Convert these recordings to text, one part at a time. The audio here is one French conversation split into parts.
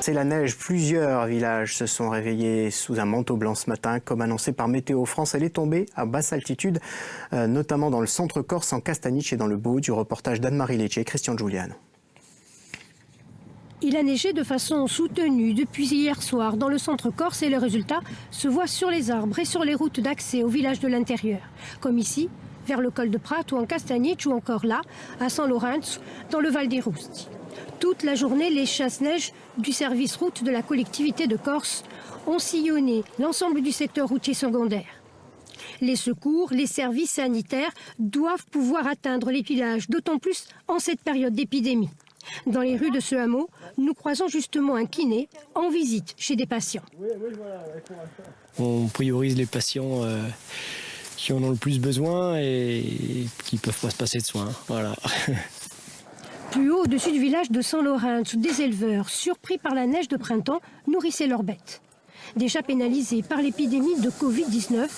C'est la neige. Plusieurs villages se sont réveillés sous un manteau blanc ce matin. Comme annoncé par Météo France, elle est tombée à basse altitude, notamment dans le centre corse, en Castaniche et dans le Beau. Du reportage d'Anne-Marie Lecce et Christian Giuliano. Il a neigé de façon soutenue depuis hier soir dans le centre corse et le résultat se voit sur les arbres et sur les routes d'accès aux villages de l'intérieur. Comme ici, vers le col de Prat ou en Castaniche ou encore là, à San Lorenzo, dans le Val des Rousti. Toute la journée, les chasse-neige du service route de la collectivité de Corse ont sillonné l'ensemble du secteur routier secondaire. Les secours, les services sanitaires doivent pouvoir atteindre les villages, d'autant plus en cette période d'épidémie. Dans les rues de ce hameau, nous croisons justement un kiné en visite chez des patients. On priorise les patients qui en ont le plus besoin et qui ne peuvent pas se passer de soins. Voilà. Plus haut, au-dessus du village de San Lorenzo, des éleveurs, surpris par la neige de printemps, nourrissaient leurs bêtes. Déjà pénalisés par l'épidémie de Covid-19,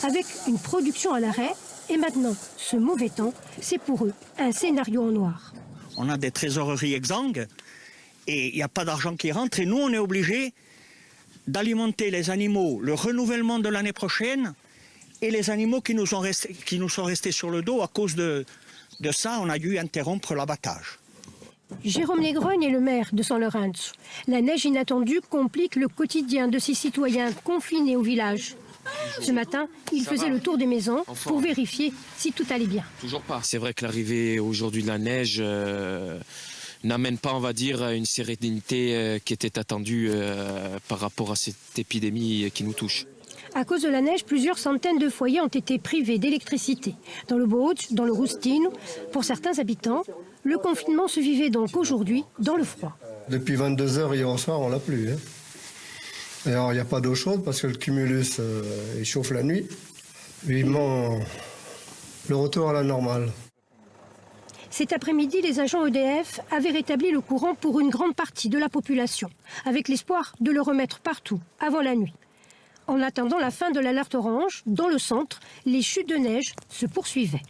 avec une production à l'arrêt, et maintenant, ce mauvais temps, c'est pour eux un scénario en noir. On a des trésoreries exsangues et il n'y a pas d'argent qui rentre. Et nous, on est obligés d'alimenter les animaux, le renouvellement de l'année prochaine et les animaux qui nous sont restés sur le dos. À cause de ça, on a dû interrompre l'abattage. Jérôme Negrogne est le maire de San Lorenzo. La neige inattendue complique le quotidien de ses citoyens confinés au village. Ce matin, il faisait le tour des maisons pour vérifier si tout allait bien. Toujours pas. C'est vrai que l'arrivée aujourd'hui de la neige n'amène pas, on va dire, une sérénité qui était attendue par rapport à cette épidémie qui nous touche. À cause de la neige, plusieurs centaines de foyers ont été privés d'électricité. Dans le Beau, dans le Roustino, pour certains habitants, le confinement se vivait donc aujourd'hui dans le froid. Depuis 22 heures hier soir, on l'a plus. Alors, il n'y a pas d'eau chaude parce que le cumulus il chauffe la nuit. Vivement le retour à la normale. Cet après-midi, les agents EDF avaient rétabli le courant pour une grande partie de la population, avec l'espoir de le remettre partout avant la nuit. En attendant la fin de l'alerte orange, dans le centre, les chutes de neige se poursuivaient.